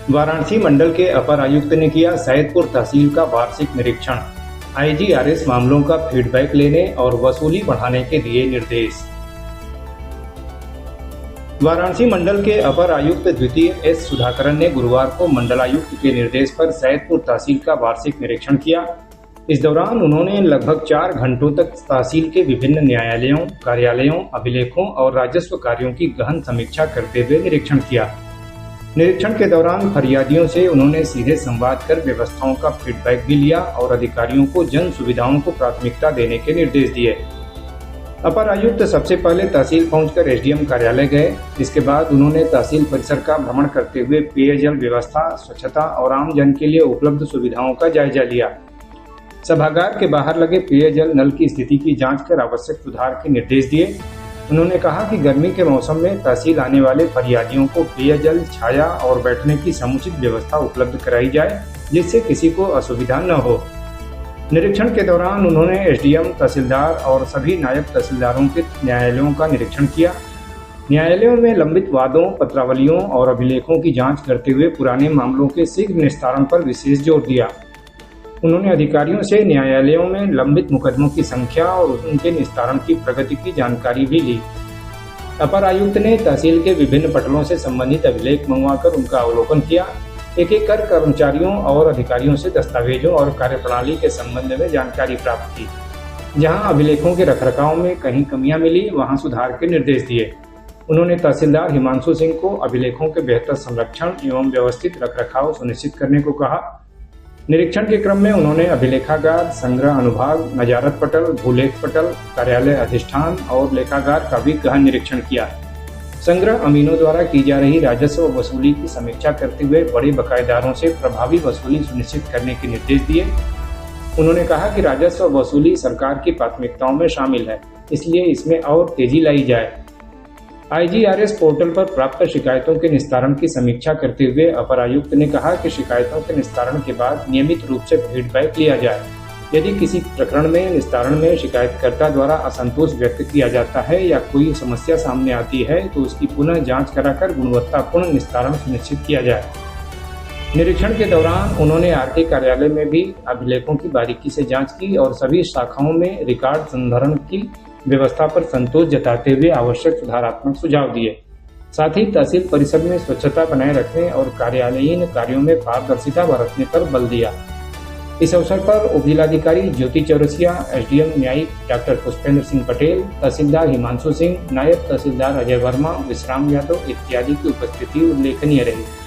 वाराणसी मंडल के अपर आयुक्त ने किया सैदपुर तहसील का वार्षिक निरीक्षण। आईजीआरएस मामलों का फीडबैक लेने और वसूली बढ़ाने के दिए निर्देश। वाराणसी मंडल के अपर आयुक्त द्वितीय एस सुधाकरन ने गुरुवार को मंडलायुक्त के निर्देश पर सैदपुर तहसील का वार्षिक निरीक्षण किया। इस दौरान उन्होंने लगभग 4 घंटों तक तहसील के विभिन्न न्यायालयों, कार्यालयों, अभिलेखों और राजस्व कार्यों की गहन समीक्षा करते हुए निरीक्षण किया। निरीक्षण के दौरान फरियादियों से उन्होंने सीधे संवाद कर व्यवस्थाओं का फीडबैक भी लिया और अधिकारियों को जन सुविधाओं को प्राथमिकता देने के निर्देश दिए। अपर आयुक्त सबसे पहले तहसील पहुंचकर एसडीएम कार्यालय गए। इसके बाद उन्होंने तहसील परिसर का भ्रमण करते हुए पेयजल व्यवस्था, स्वच्छता और आम जन के लिए उपलब्ध सुविधाओं का जायजा लिया। सभागार के बाहर लगे पेयजल नल की स्थिति की जांच कर आवश्यक सुधार के निर्देश दिए। उन्होंने कहा कि गर्मी के मौसम में तहसील आने वाले फरियादियों को पेयजल, छाया और बैठने की समुचित व्यवस्था उपलब्ध कराई जाए, जिससे किसी को असुविधा न हो। निरीक्षण के दौरान उन्होंने एसडीएम, तहसीलदार और सभी नायब तहसीलदारों के न्यायालयों का निरीक्षण किया। न्यायालयों में लंबित वादों, पत्रावलियों और अभिलेखों की जांच करते हुए पुराने मामलों के शीघ्र निस्तारण पर विशेष जोर दिया। उन्होंने अधिकारियों से न्यायालयों में लंबित मुकदमों की संख्या और उनके निस्तारण की प्रगति की जानकारी भी ली। अपर आयुक्त ने तहसील के विभिन्न पटलों से संबंधित अभिलेख मंगवाकर उनका अवलोकन किया। एक-एक कर कर्मचारियों और अधिकारियों से दस्तावेजों और कार्यप्रणाली के संबंध में जानकारी प्राप्त की। जहां अभिलेखों के रखरखाव में कहीं कमियां मिली, वहां सुधार के निर्देश दिए। उन्होंने तहसीलदार हिमांशु सिंह को अभिलेखों के बेहतर संरक्षण एवं व्यवस्थित रखरखाव सुनिश्चित करने को कहा। निरीक्षण के क्रम में उन्होंने अभिलेखागार, संग्रह अनुभाग, नजारत पटल, भूलेख पटल, कार्यालय अधिष्ठान और लेखागार का भी गहन निरीक्षण किया। संग्रह अमीनों द्वारा की जा रही राजस्व वसूली की समीक्षा करते हुए बड़े बकायेदारों से प्रभावी वसूली सुनिश्चित करने के निर्देश दिए। उन्होंने कहा कि राजस्व वसूली सरकार की प्राथमिकताओं में शामिल है, इसलिए इसमें और तेजी लाई जाए। आईजीआरएस पोर्टल पर प्राप्त शिकायतों के निस्तारण की समीक्षा करते हुए अपर आयुक्त ने कहा कि शिकायतों के निस्तारण के बाद नियमित रूप से फीडबैक लिया जाए। यदि किसी प्रकरण में निस्तारण में शिकायतकर्ता द्वारा असंतोष व्यक्त किया जाता है या कोई समस्या सामने आती है तो उसकी पुनः जांच कराकर गुणवत्तापूर्ण निस्तारण सुनिश्चित किया जाए। निरीक्षण के दौरान उन्होंने आरटी कार्यालय में भी अभिलेखों की बारीकी से जांच की और सभी शाखाओं में रिकॉर्ड संधारण की व्यवस्था पर संतोष जताते हुए आवश्यक सुधारात्मक सुझाव दिए। साथ ही तहसील परिसर में स्वच्छता बनाए रखने और कार्यालयीन कार्यों में पारदर्शिता बरतने पर बल दिया। इस अवसर पर उपजिलाधिकारी ज्योति चौरसिया, एसडीएम न्यायिक डॉक्टर पुष्पेंद्र सिंह पटेल, तहसीलदार हिमांशु सिंह, नायब तहसीलदार अजय वर्मा, विश्राम यादव इत्यादि की उपस्थिति उल्लेखनीय रही।